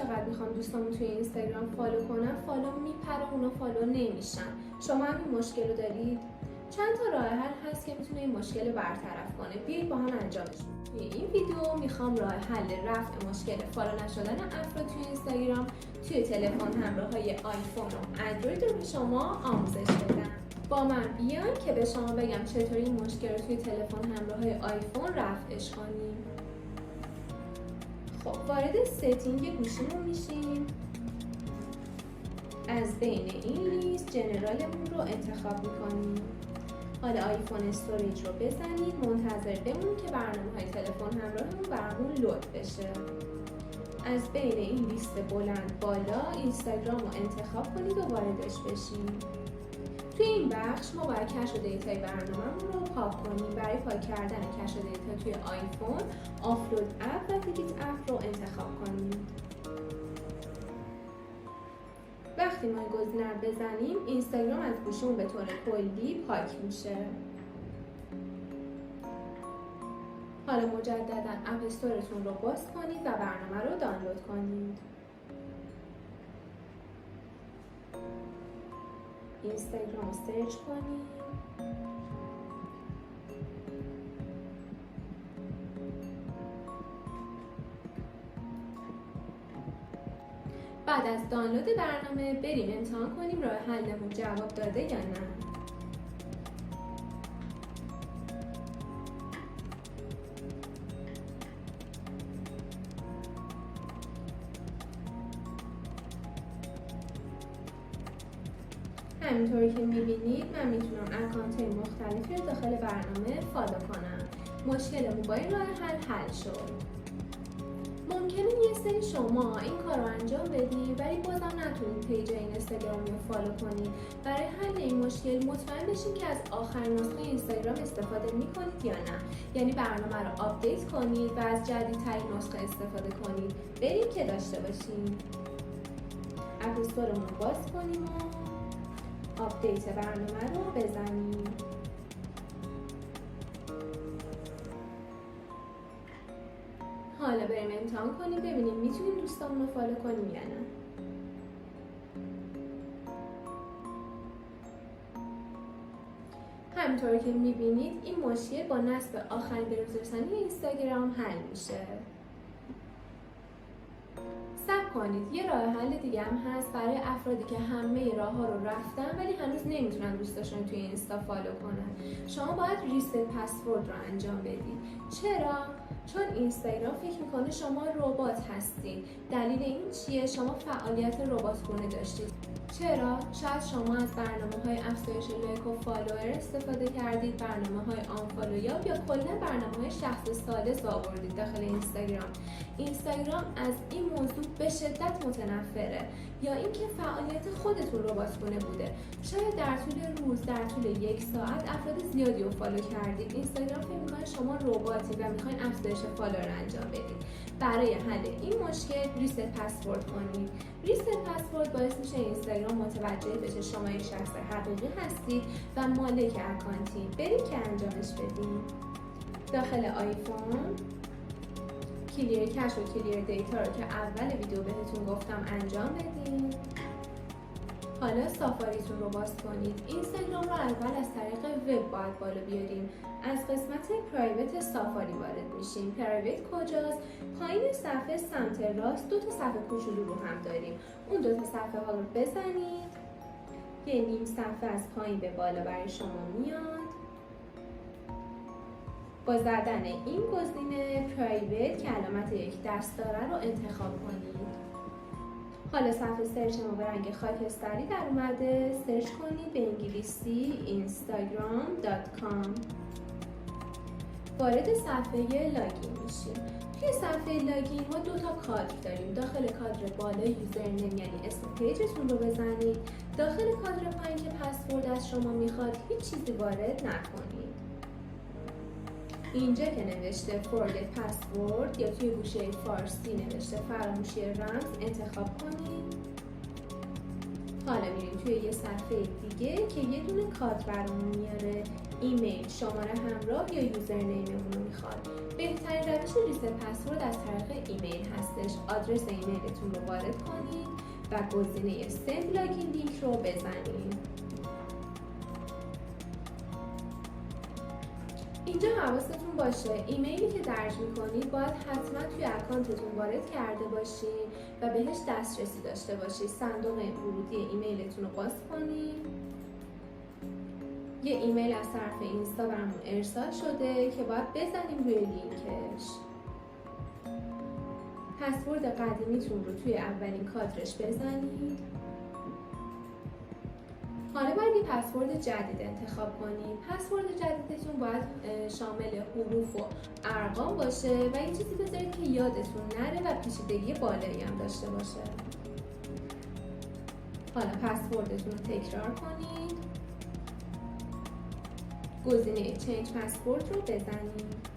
چقدر میخوام دوستامو توی اینستاگرام فالو کنم، فالو میپره، اونا فالو نمیشن. شما هم این مشکل رو دارید؟ چند تا راه حل هست که میتونه این مشکل رو برطرف کنه. بیایید با هم انجامش بدیم. توی این ویدیو میخوام راه حل رفع مشکل فالو نشدن افراد توی اینستاگرام توی تلفن همراه‌های آیفون و اندروید رو به شما آموزش بدم. با من بیان که به شما بگم چطوری این مشکل رو توی تلفن همراه‌های آیفون رفعش کنیم. خب وارد ستینگ گوشیمون میشیم. از بین این لیست جنرالمون رو انتخاب میکنیم. حالا آیفون استوریج رو بزنید، منتظر بمونید که برنامه‌های تلفن همراهمون برامون لود بشه. از بین این لیست بلند بالا اینستاگرام رو انتخاب کنید و واردش بشید. توی این بخش ما باید کش و دیتای برنامه‌مون رو پاک کنیم. برای پاک کردن کش و دیتا توی آیفون، آپلود اپ و دیلیت اپ رو انتخاب کنیم. وقتی ما این گزینه رو بزنیم، اینستاگرام از گوشیمون به طور کلی پاک میشه. حالا مجددا اپ استورتون رو باز کنید و برنامه رو دانلود کنید. اینستاگرام رو سرچ کنید. بعد از دانلود برنامه بریم امتحان کنیم راه حلمون جواب داده یا نه. همینطوری که میبینید من میتونم اکانت مختلفی رو داخل برنامه فالو کنم. مشکلمون با این راه حل شد. ممکنه یه سری شما این کار رو انجام بدید ولی بازم نتونید پیج اینستاگرام رو فالو کنید. برای حل این مشکل مطمئن بشین که از آخرین نسخه اینستاگرام استفاده میکنید یا نه. یعنی برنامه رو آپدیت کنید و از جدیدترین نسخه استفاده کنید. بریم که داشته باشیم. اپ استورمون رو باز کنیم و آپدیت برنامه رو بزنیم. حالا بریم امتحان کنیم ببینیم میتونیم دوستامون رو فالو کنیم یا نه. همینطور که میبینید این مشکل با نصب آخرین بروزرسانی اینستاگرام حل میشه. صبر کنید، یه راه حل دیگه هم هست برای افرادی که همه راه ها رو رفتن ولی هنوز نمیتونن دوستاشون توی اینستا فالو کنن. شما باید ریست پسورد رو انجام بدید. چرا؟ چون اینستاگرام فکر میکنه شما ربات هستین. دلیل این چیه؟ شما فعالیت رباتگونه داشتید. چرا؟ شاید شما از برنامه‌های افزایش لایک و فالوور استفاده کردید، برنامه‌های آنفالویاب یا کلا برنامه‌های شخص ثالث آوردید داخل اینستاگرام. اینستاگرام از این موضوع به شدت متنفره. یا اینکه فعالیت خودتون رباتگونه بوده. شاید در طول روز، در طول یک ساعت افراد زیادی رو فالو کردید. اینستاگرام فکر می‌کنه شما رباتی و می‌خواید افزایش فالوور انجام بدید. برای حل این مشکل ریست پسورد کنید. ریست پسورد باعث میشه اینستاگرام متوجه بشه شما یک شخص حقیقی هستید و مالک اکانتی. بریم که انجامش بدیم. داخل آیفون کلیر کش و کلیر دیتا رو که اول ویدیو بهتون گفتم انجام بدین. حالا سافاریتون رو باز کنید. اینستاگرام رو اول از طریق وب باید بالا بیاریم. از قسمت پرایوت سافاری وارد میشیم. پرایوت کجاست؟ پایین صفحه سمت راست دو تا صفحه کوچولو رو هم داریم. اون دو تا صفحه ها رو بزنید. یه نیم صفحه از پایین به بالا برای شما میاد. با زدن این گزینه پرایوت که علامت یک دست داره رو انتخاب کنید. حالا صفحه سرچ ما به رنگ خاکستری در اومده. سرچ کنید به انگلیسی instagram.com. وارد صفحه لاگین میشیم. توی صفحه لاگین ما دو تا کادر داریم. داخل کادر بالا یوزرنیم یعنی اسم پیجتون رو بزنید. داخل کادر پایین که پسورد از شما میخواد هیچ چیزی وارد نکنید. اینجا که نوشته forget password یا توی گوشه فارسی نوشته فراموشی رمز انتخاب کنید. حالا میریم توی یه صفحه دیگه که یه دونه کادر برامون میاره. ایمیل، شماره همراه یا یوزرنیممون رو میخواد. بهترین روش ریست پسورد از طریق ایمیل هستش. آدرس ایمیلتون رو وارد کنید و گزینه سند لاگین لینک رو بزنید. اینجا حواستون باشه ایمیلی که درج میکنید باید حتما توی اکانتتون وارد کرده باشین و بهش دسترسی داشته باشید. صندوق ورودی ایمیلتون رو باز کنید. یه ایمیل از طرف اینستا برامون ارسال شده که باید بزنیم روی لینکش. پسورد قدیمیتون رو توی اولین کادرش بزنید. حالا باید یه پسورد جدید انتخاب کنید. پسورد جدیدتون باید شامل حروف و ارقام باشه و یه چیزی بذارید که یادتون نره و پیچیدگی بالایی هم داشته باشه. حالا پسوردتون رو تکرار کنید. گزینه چنج پسورد رو بزنید.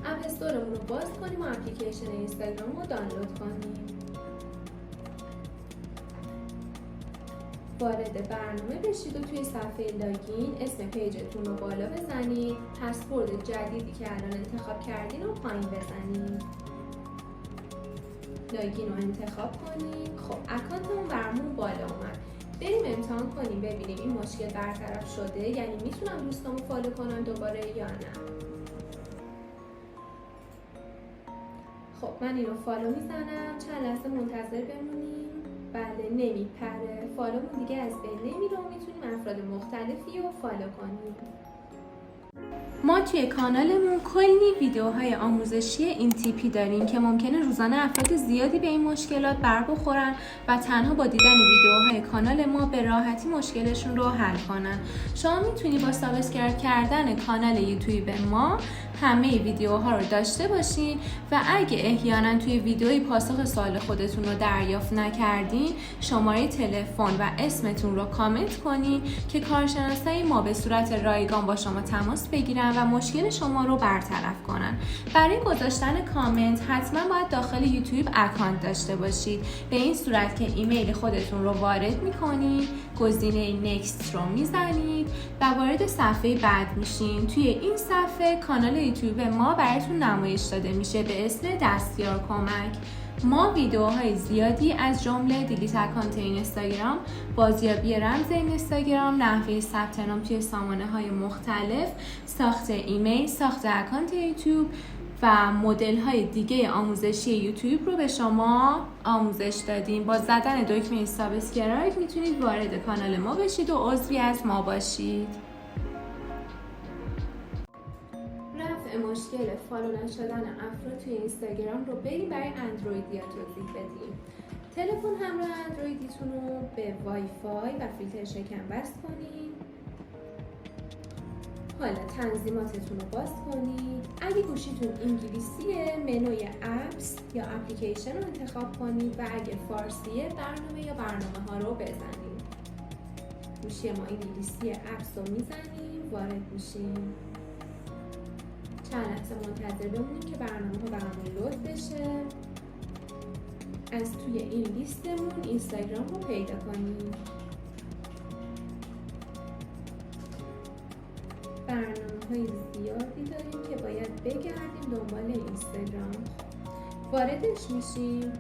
اپ استورمون رو باز کنیم و اپلیکیشن اینستاگرام رو دانلود کنیم. وارد برنامه بشید و توی صفحه لاگین اسم پیجتون رو بالا بزنید. پسورد جدیدی که الان انتخاب کردین رو پایین بزنید. لاگین رو انتخاب کنید. خب اکانتمون برامون بالا اومد. بریم امتحان کنیم ببینیم این مشکل برطرف شده، یعنی میتونم دوستامو فالو کنم دوباره یا نه. خب من اینو فالو میزنم. چند لحظه منتظر بمونیم. بله نمیپره. فالومون دیگه از بین نمیره و میتونیم افراد مختلفی رو فالو کنیم. ما توی کانالمون کلی ویدیوهای آموزشی این تیپی داریم که ممکنه روزانه افراد زیادی به این مشکلات بر بخورن و تنها با دیدن ویدیوهای کانال ما به راحتی مشکلشون رو حل کنن. شما میتونی با سابسکرایب کردن کانال یوتیوب ما همه ویدیوها رو داشته باشین و اگه احیانا توی ویدیوی پاسخ سوال خودتون رو دریافت نکردین شماره تلفن و اسمتون رو کامنت کنین که کارشناسای ما به صورت رایگان با شما تماس بگیرن و مشکل شما رو برطرف کنن. برای گذاشتن کامنت حتما باید داخل یوتیوب اکانت داشته باشید. به این صورت که ایمیل خودتون رو وارد میکنید، گزینه نکست رو میزنید و وارد صفحه بعد میشین. توی این صفحه کانال یوتیوب ما براتون نمایش داده میشه به اسم دستیار کمک. ما ویدیوهای زیادی از جمله دیلیت اکانت اینستاگرام، بازیابی رمز اینستاگرام، نحوه ثبت نام توی سامانه‌های مختلف، ساخت ایمیل، ساخت اکانت یوتیوب و مدل‌های دیگه آموزشی یوتیوب رو به شما آموزش دادیم. با زدن دکمه سابسکرایب میتونید وارد کانال ما بشید و عضوی از ما باشید. مشکل فالو نشدن افراد توی اینستاگرام رو بریم برای اندرویدیا توضیح بدیم. تلفن همراه اندرویدیتون رو به وای فای و فیلتر شکم وصل کنید. حالا تنظیماتتون رو باز کنید. اگه گوشیتون انگلیسیه منوی اپس یا اپلیکیشن رو انتخاب کنید و اگه فارسیه برنامه یا برنامه ها رو بزنید. گوشی ما انگلیسی اپس رو میزنیم، وارد میشیم. چند لحظه منتظر بمونیم که برنامه ها برامون لود بشه. از توی این لیستمون اینستاگرام رو پیدا کنیم. برنامه های زیادی داریم که باید بگردیم دنبال اینستاگرام. واردش میشیم.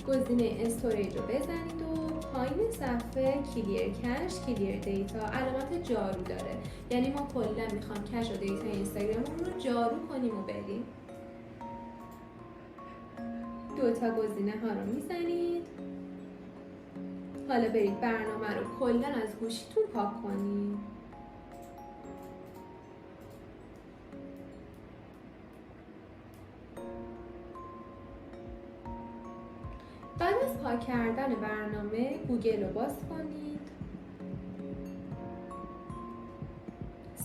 گزینه استوریج رو بزنید و پایین صفحه کلیر کش، کلیر دیتا علامت جارو داره. یعنی ما کلا میخوام کش و دیتا اینستاگراممون رو جارو کنیم و بریم. دوتا گزینه ها رو میزنید. حالا برید برنامه رو کلا از گوشیتون پاک کنید. بعد از پاک کردن برنامه گوگل رو باز کنید.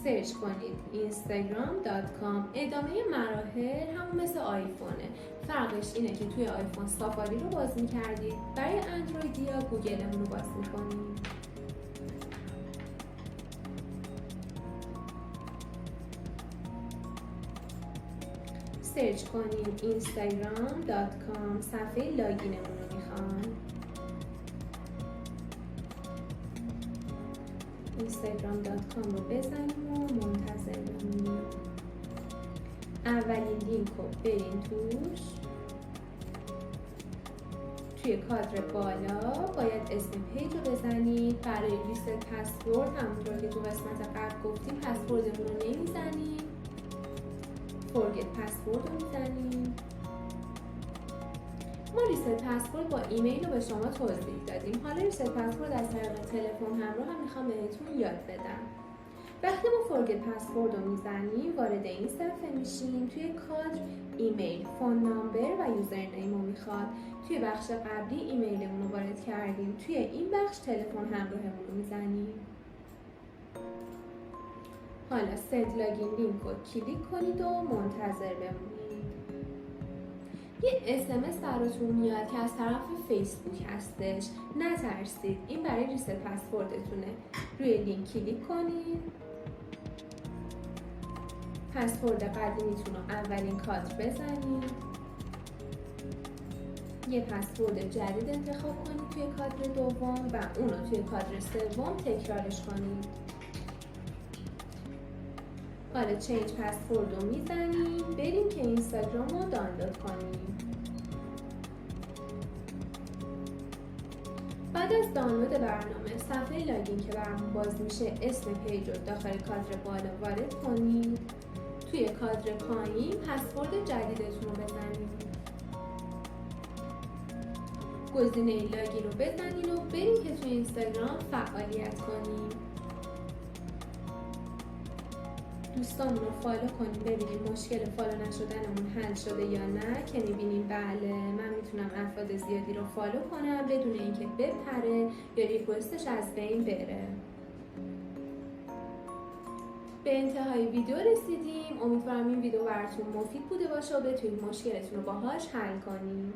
سرچ کنید instagram.com. ادامه مراحل همون مثل آیفونه. فرقش اینه که توی آیفون سافاری رو باز می‌کردید، برای اندرویدی یا گوگلمون رو باز می‌کنید. سرچ کنیم instagram.com، صفحه لاگینمون رو میخوان. instagram.com رو بزنیم و منتظر بمونیم. اولین لینک رو بریم توش. توی کادر بالا باید اسم پیج رو بزنید. برای ریست پسورد همونطور که تو قسمت قبل گفتیم پسوردمون رو نمیزنیم، فورگت پسورد رو میزنیم. ما ریست پسورد با ایمیل رو به شما توضیح دادیم. حالا ریست پسورد از طریق تلفن همراه هم میخوام بهتون یاد بدم. وقتی ما فورگت پسورد رو میزنیم وارد این صفحه میشیم. توی کادر ایمیل، فون نامبر و یوزرنیم رو میخواد. توی بخش قبلی ایمیلمون رو وارد کردیم، توی این بخش تلفن همراهمون رو میزنیم. حالا سند لاگین لینک رو کلیک کنید و منتظر بمونید. یه SMS براتون میاد که از طرف فیسبوک هستش. نترسید، این برای ریست پسوردتونه. روی لینک کلیک کنید. پسورد قدیمیتون رو اولین کادر بزنید. یه پسورد جدید انتخاب کنید توی کادر دوم و اون رو توی کادر سوم تکرارش کنید. حالا چنج پسورد رو میزنیم. بریم که اینستاگرام رو دانلود کنیم. بعد از دانلود برنامه صفحه لاگین که برامون باز میشه اسم پیج رو داخل کادر بالا وارد کنید. توی کادر پایین پسورد جدیدتون رو بزنید. گزینه لاگین رو بزنید و بریم که توی اینستاگرام فعالیت کنیم. دوستامون رو فالو کنیم ببینیم مشکل فالو نشدنمون حل شده یا نه. که میبینیم بله من میتونم افراد زیادی رو فالو کنم بدون اینکه بپره یا ریکوستش از بین بره. به انتهای ویدیو رسیدیم. امیدوارم این ویدیو براتون مفید بوده باشه و بتونید مشکلتون رو باهاش حل کنید.